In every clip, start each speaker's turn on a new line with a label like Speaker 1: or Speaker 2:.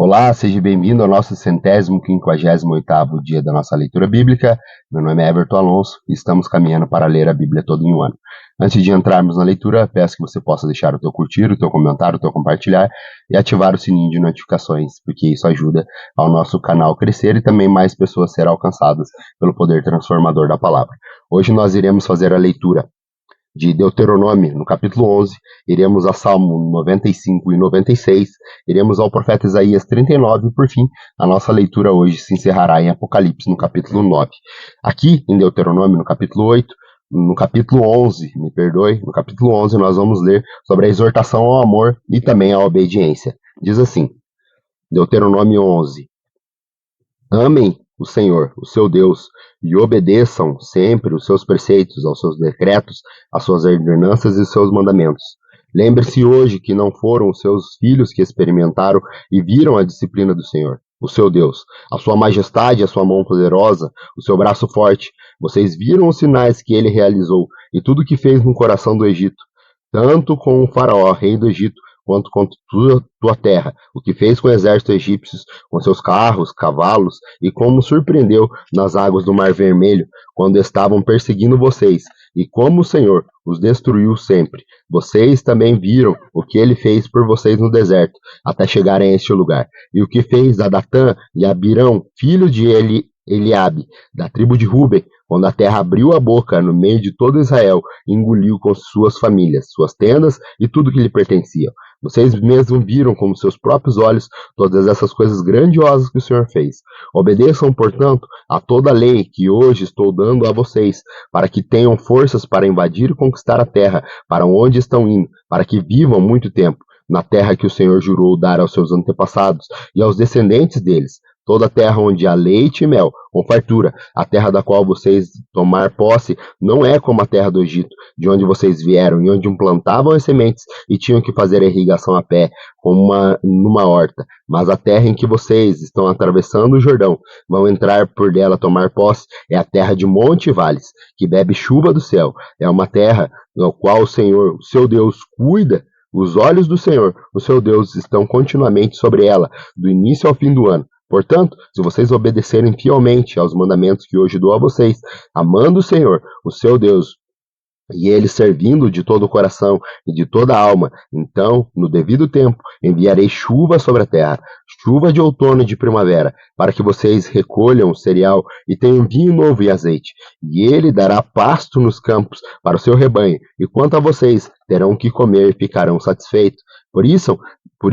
Speaker 1: Olá, seja bem-vindo ao nosso 158º dia da nossa leitura bíblica. Meu nome é Everton Alonso e estamos caminhando para ler a Bíblia todo em um ano. Antes de entrarmos na leitura, peço que você possa deixar o teu curtir, o teu comentário, o teu compartilhar e ativar o sininho de notificações, porque isso ajuda ao nosso canal crescer e também mais pessoas serão alcançadas pelo poder transformador da palavra. Hoje nós iremos fazer a leitura de Deuteronômio, no capítulo 11, iremos a Salmo 95 e 96, iremos ao profeta Isaías 39 e, por fim, a nossa leitura hoje se encerrará em Apocalipse, no capítulo 9. Aqui, em Deuteronômio, no capítulo 8, no capítulo 11, no capítulo 11 nós vamos ler sobre a exortação ao amor e também à obediência. Diz assim, Deuteronômio 11, amem o Senhor, o seu Deus, e obedeçam sempre os seus preceitos, aos seus decretos, às suas ordenanças e seus mandamentos. Lembre-se hoje que não foram os seus filhos que experimentaram e viram a disciplina do Senhor, o seu Deus, a sua majestade, a sua mão poderosa, o seu braço forte. Vocês viram os sinais que ele realizou e tudo que fez no coração do Egito, tanto com o faraó, rei do Egito, quanto com tua terra, o que fez com o exército egípcio, com seus carros, cavalos, e como surpreendeu nas águas do Mar Vermelho, quando estavam perseguindo vocês, e como o Senhor os destruiu sempre. Vocês também viram o que ele fez por vocês no deserto, até chegarem a este lugar, e o que fez a Datã e a Abirão, filho de Eliabe, da tribo de Ruben, quando a terra abriu a boca no meio de todo Israel, e engoliu com suas famílias, suas tendas e tudo que lhe pertencia. Vocês mesmos viram com seus próprios olhos todas essas coisas grandiosas que o Senhor fez. Obedeçam, portanto, a toda a lei que hoje estou dando a vocês, para que tenham forças para invadir e conquistar a terra, para onde estão indo, para que vivam muito tempo, na terra que o Senhor jurou dar aos seus antepassados e aos descendentes deles. Toda a terra onde há leite e mel, com fartura, a terra da qual vocês tomar posse, não é como a terra do Egito, de onde vocês vieram, e onde plantavam as sementes e tinham que fazer a irrigação a pé, como numa horta. Mas a terra em que vocês estão atravessando o Jordão, vão entrar por dela tomar posse, é a terra de monte e vales, que bebe chuva do céu. É uma terra no qual o Senhor, o seu Deus, cuida. Os olhos do Senhor, o seu Deus, estão continuamente sobre ela, do início ao fim do ano. Portanto, se vocês obedecerem fielmente aos mandamentos que hoje dou a vocês, amando o Senhor, o seu Deus, e ele servindo de todo o coração e de toda a alma, então, no devido tempo, enviarei chuva sobre a terra, chuva de outono e de primavera, para que vocês recolham o cereal e tenham vinho novo e azeite. E ele dará pasto nos campos para o seu rebanho, e quanto a vocês, terão que comer e ficarão satisfeitos. Por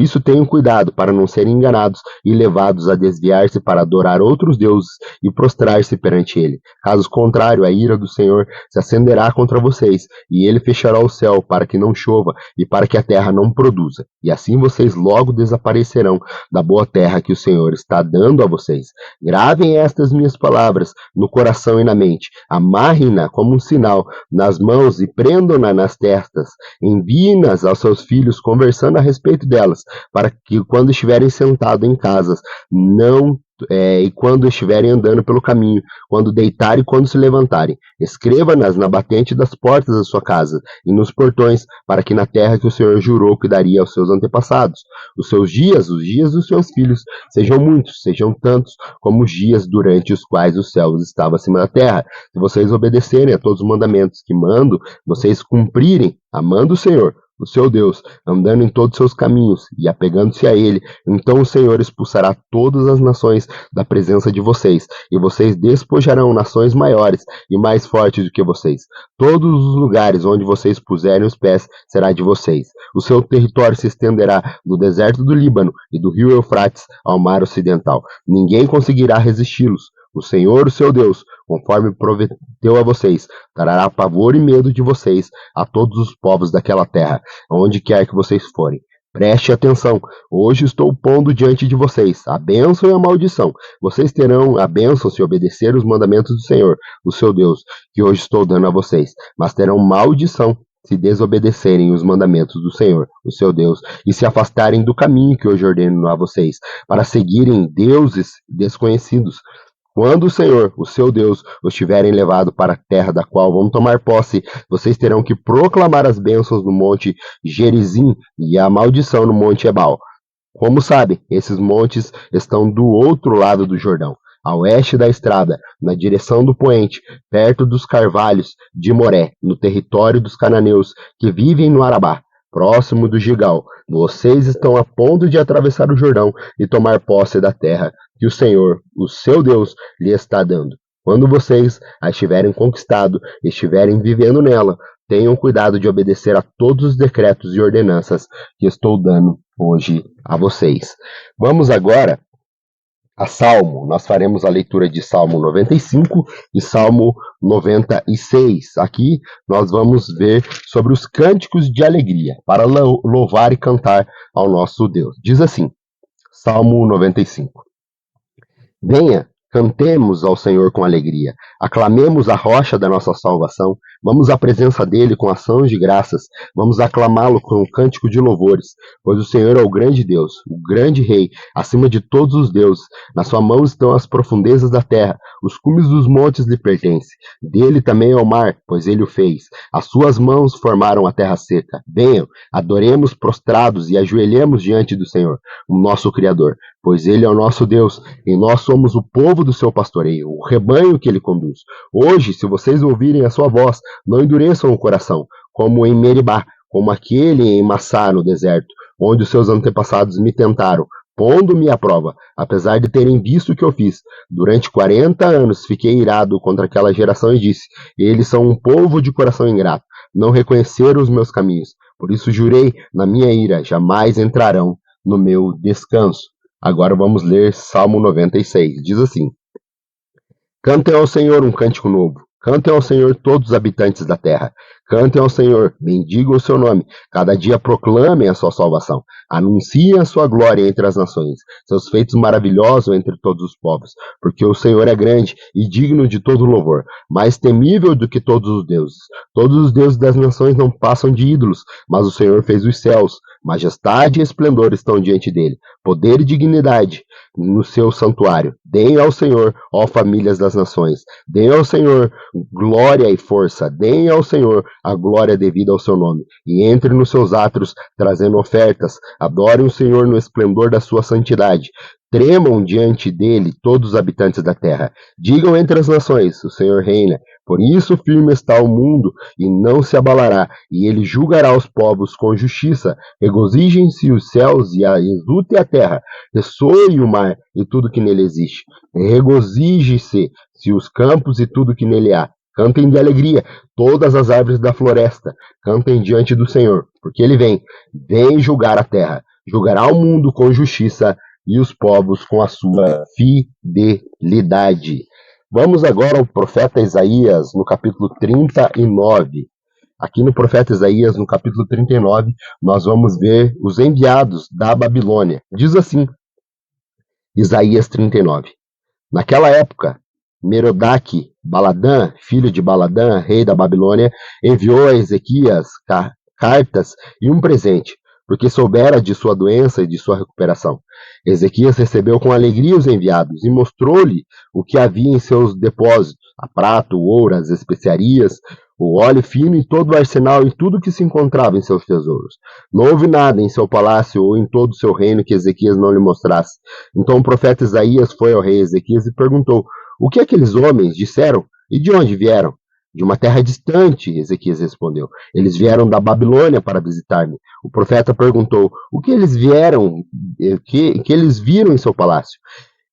Speaker 1: isso tenham cuidado para não serem enganados e levados a desviar-se para adorar outros deuses e prostrar-se perante ele. Caso contrário, a ira do Senhor se acenderá contra vocês, e ele fechará o céu para que não chova e para que a terra não produza. E assim vocês logo desaparecerão da boa terra que o Senhor está dando a vocês. Gravem estas minhas palavras no coração e na mente. Amarrem-na como um sinal nas mãos e prendam-na nas testas. Enviem-nas aos seus filhos, conversando a respeito delas, para que quando estiverem sentados em casas, não e quando estiverem andando pelo caminho, quando deitarem e quando se levantarem. Escreva-nas na batente das portas da sua casa e nos portões, para que na terra que o Senhor jurou que daria aos seus antepassados, os dias dos seus filhos, sejam muitos, sejam tantos como os dias durante os quais os céus estavam acima da terra. Se vocês obedecerem a todos os mandamentos que mando, vocês cumprirem, amando o Senhor, o seu Deus, andando em todos os seus caminhos e apegando-se a ele, então o Senhor expulsará todas as nações da presença de vocês, e vocês despojarão nações maiores e mais fortes do que vocês. Todos os lugares onde vocês puserem os pés será de vocês. O seu território se estenderá do deserto do Líbano e do rio Eufrates ao mar ocidental. Ninguém conseguirá resisti-los. O Senhor, o seu Deus, conforme prometeu a vocês, trará pavor e medo de vocês a todos os povos daquela terra, onde quer que vocês forem. Preste atenção, hoje estou pondo diante de vocês a bênção e a maldição. Vocês terão a bênção se obedecerem os mandamentos do Senhor, o seu Deus, que hoje estou dando a vocês, mas terão maldição se desobedecerem os mandamentos do Senhor, o seu Deus, e se afastarem do caminho que hoje ordeno a vocês, para seguirem deuses desconhecidos. Quando o Senhor, o seu Deus, os tiverem levado para a terra da qual vão tomar posse, vocês terão que proclamar as bênçãos no monte Gerizim e a maldição no monte Ebal. Como sabe, esses montes estão do outro lado do Jordão, a oeste da estrada, na direção do poente, perto dos carvalhos de Moré, no território dos cananeus que vivem no Arabá, próximo do Gigal. Vocês estão a ponto de atravessar o Jordão e tomar posse da terra que o Senhor, o seu Deus, lhe está dando. Quando vocês a tiverem conquistado e estiverem vivendo nela, tenham cuidado de obedecer a todos os decretos e ordenanças que estou dando hoje a vocês. Vamos agora a Salmo. Nós faremos a leitura de Salmo 95 e Salmo 96. Aqui nós vamos ver sobre os cânticos de alegria para louvar e cantar ao nosso Deus. Diz assim, Salmo 95. Venha, cantemos ao Senhor com alegria, aclamemos a rocha da nossa salvação, vamos à presença dele com ações de graças, vamos aclamá-lo com um cântico de louvores, pois o Senhor é o grande Deus, o grande Rei, acima de todos os deuses. Na sua mão estão as profundezas da terra, os cumes dos montes lhe pertencem. Dele também é o mar, pois ele o fez. As suas mãos formaram a terra seca. Venham, adoremos prostrados e ajoelhemos diante do Senhor, o nosso Criador, pois ele é o nosso Deus, e nós somos o povo do seu pastoreio, o rebanho que ele conduz. Hoje, se vocês ouvirem a sua voz, não endureçam o coração, como em Meribá, como aquele em Massá no deserto, onde os seus antepassados me tentaram, pondo-me à prova, apesar de terem visto o que eu fiz. Durante 40 anos fiquei irado contra aquela geração e disse, eles são um povo de coração ingrato, não reconheceram os meus caminhos. Por isso jurei na minha ira, jamais entrarão no meu descanso. Agora vamos ler Salmo 96. Diz assim, cantem ao Senhor um cântico novo. Cantem ao Senhor todos os habitantes da terra. Cantem ao Senhor, bendigam o seu nome. Cada dia proclamem a sua salvação. Anunciem a sua glória entre as nações, seus feitos maravilhosos entre todos os povos. Porque o Senhor é grande e digno de todo louvor, mais temível do que todos os deuses. Todos os deuses das nações não passam de ídolos, mas o Senhor fez os céus. Majestade e esplendor estão diante dele. Poder e dignidade no seu santuário. Deem ao Senhor, ó famílias das nações. Deem ao Senhor glória e força. Deem ao Senhor a glória devida ao seu nome. E entrem nos seus átrios trazendo ofertas. Adorem o Senhor no esplendor da sua santidade. Tremam diante dele todos os habitantes da terra. Digam entre as nações, o Senhor reina. Por isso firme está o mundo e não se abalará, e ele julgará os povos com justiça. Regozijem-se os céus e exulte a terra, ressoe o mar e tudo que nele existe. Regozije-se os campos e tudo que nele há. Cantem de alegria todas as árvores da floresta. Cantem diante do Senhor, porque ele vem julgar a terra. Julgará o mundo com justiça e os povos com a sua fidelidade. Vamos agora ao profeta Isaías, no capítulo 39. Aqui no profeta Isaías, no capítulo 39, nós vamos ver os enviados da Babilônia. Diz assim, Isaías 39. Naquela época, Merodach Baladã, filho de Baladã, rei da Babilônia, enviou a Ezequias cartas e um presente, porque soubera de sua doença e de sua recuperação. Ezequias recebeu com alegria os enviados e mostrou-lhe o que havia em seus depósitos, a prata, o ouro, as especiarias, o óleo fino e todo o arsenal e tudo que se encontrava em seus tesouros. Não houve nada em seu palácio ou em todo o seu reino que Ezequias não lhe mostrasse. Então o profeta Isaías foi ao rei Ezequias e perguntou, o que aqueles homens disseram e de onde vieram? De uma terra distante, Ezequias respondeu. Eles vieram da Babilônia para visitar-me. O profeta perguntou, o que eles que eles viram em seu palácio?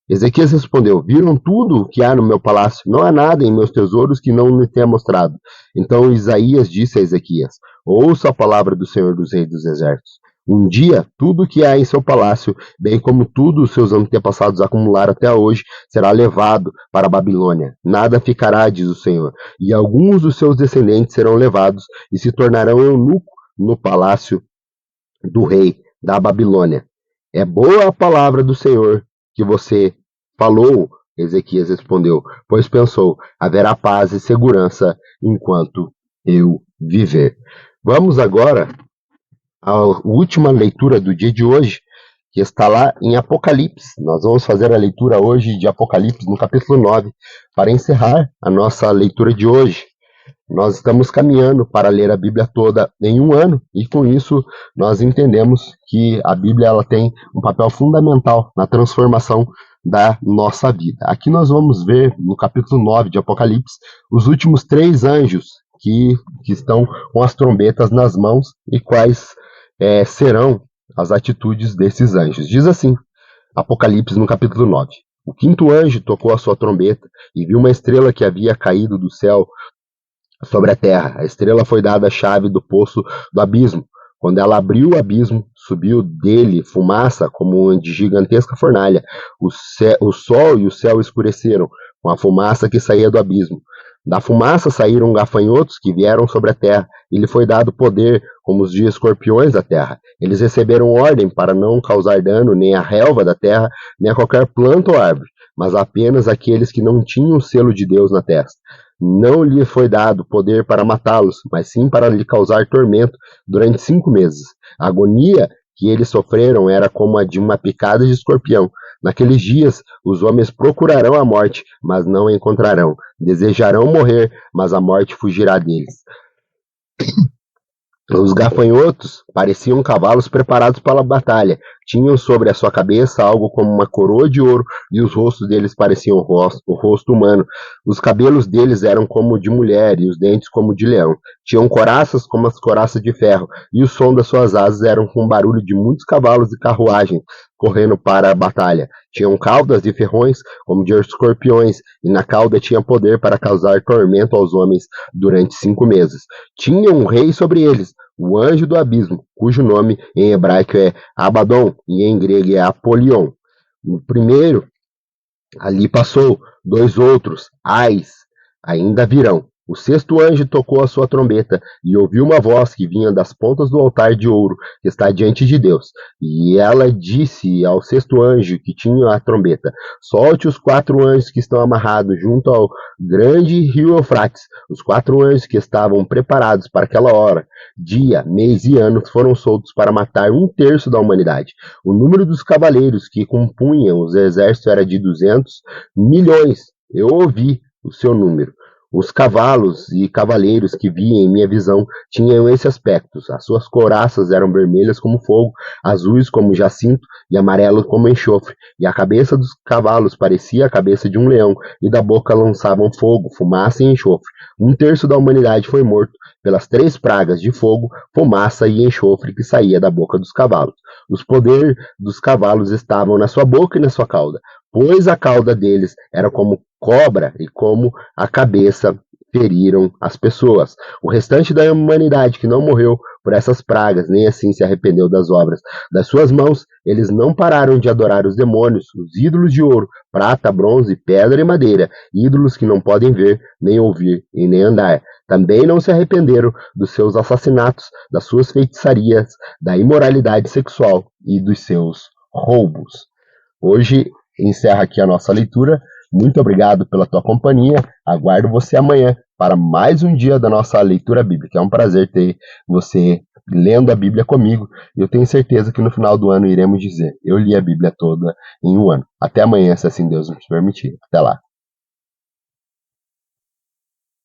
Speaker 1: Ezequias respondeu, viram tudo o que há no meu palácio, não há nada em meus tesouros que não lhe tenha mostrado. Então Isaías disse a Ezequias, ouça a palavra do Senhor dos Reis dos Exércitos. Um dia, tudo o que há em seu palácio, bem como tudo os seus antepassados acumularam até hoje, será levado para a Babilônia. Nada ficará, diz o Senhor, e alguns dos seus descendentes serão levados e se tornarão eunuco no palácio do rei da Babilônia. É boa a palavra do Senhor que você falou, Ezequias respondeu, pois pensou, haverá paz e segurança enquanto eu viver. Vamos agora à última leitura do dia de hoje, que está lá em Apocalipse. Nós vamos fazer a leitura hoje de Apocalipse no capítulo 9, para encerrar a nossa leitura de hoje. Nós estamos caminhando para ler a Bíblia toda em um ano, e com isso nós entendemos que a Bíblia ela tem um papel fundamental na transformação da nossa vida. Aqui nós vamos ver no capítulo 9 de Apocalipse os últimos 3 anjos que estão com as trombetas nas mãos e quais serão as atitudes desses anjos. Diz assim, Apocalipse no capítulo 9. O quinto anjo tocou a sua trombeta e viu uma estrela que havia caído do céu sobre a terra. A estrela foi dada a chave do poço do abismo. Quando ela abriu o abismo, subiu dele fumaça como de gigantesca fornalha. O sol e o céu escureceram com a fumaça que saía do abismo. Da fumaça saíram gafanhotos que vieram sobre a terra, e lhe foi dado poder como os de escorpiões da terra. Eles receberam ordem para não causar dano nem à relva da terra, nem a qualquer planta ou árvore, mas apenas aqueles que não tinham o selo de Deus na testa. Não lhe foi dado poder para matá-los, mas sim para lhe causar tormento durante 5 meses. A agonia que eles sofreram era como a de uma picada de escorpião. Naqueles dias, os homens procurarão a morte, mas não a encontrarão. Desejarão morrer, mas a morte fugirá deles. Os gafanhotos pareciam cavalos preparados para a batalha. Tinham sobre a sua cabeça algo como uma coroa de ouro, e os rostos deles pareciam o rosto humano. Os cabelos deles eram como de mulher, e os dentes como de leão. Tinham coraças como as coraças de ferro, e o som das suas asas era com o barulho de muitos cavalos e carruagens correndo para a batalha. Tinham caudas de ferrões, como de escorpiões, e na cauda tinha poder para causar tormento aos homens durante 5 meses. Tinha um rei sobre eles, o anjo do abismo, cujo nome em hebraico é Abaddon e em grego é Apolion. O primeiro ali passou, 2 outros, ais, ainda virão. O sexto anjo tocou a sua trombeta, e ouviu uma voz que vinha das pontas do altar de ouro que está diante de Deus. E ela disse ao sexto anjo que tinha a trombeta: solte os 4 anjos que estão amarrados junto ao grande rio Eufrates. Os 4 anjos que estavam preparados para aquela hora, dia, mês e ano foram soltos para matar 1/3 da humanidade. O número dos cavaleiros que compunham os exércitos era de 200 milhões. Eu ouvi o seu número. Os cavalos e cavaleiros que vi em minha visão tinham esse aspecto. As suas couraças eram vermelhas como fogo, azuis como jacinto e amarelos como enxofre. E a cabeça dos cavalos parecia a cabeça de um leão, e da boca lançavam fogo, fumaça e enxofre. 1/3 da humanidade foi morto pelas 3 pragas de fogo, fumaça e enxofre que saía da boca dos cavalos. Os poderes dos cavalos estavam na sua boca e na sua cauda, pois a cauda deles era como cobra e como a cabeça feriram as pessoas. O restante da humanidade que não morreu por essas pragas, nem assim se arrependeu das obras das suas mãos, eles não pararam de adorar os demônios, os ídolos de ouro, prata, bronze, pedra e madeira, ídolos que não podem ver, nem ouvir e nem andar. Também não se arrependeram dos seus assassinatos, das suas feitiçarias, da imoralidade sexual e dos seus roubos. Hoje encerra aqui a nossa leitura. Muito obrigado pela tua companhia. Aguardo você amanhã para mais um dia da nossa leitura bíblica. É um prazer ter você lendo a Bíblia comigo. E eu tenho certeza que no final do ano iremos dizer: eu li a Bíblia toda em um ano. Até amanhã, se assim Deus nos permitir. Até lá.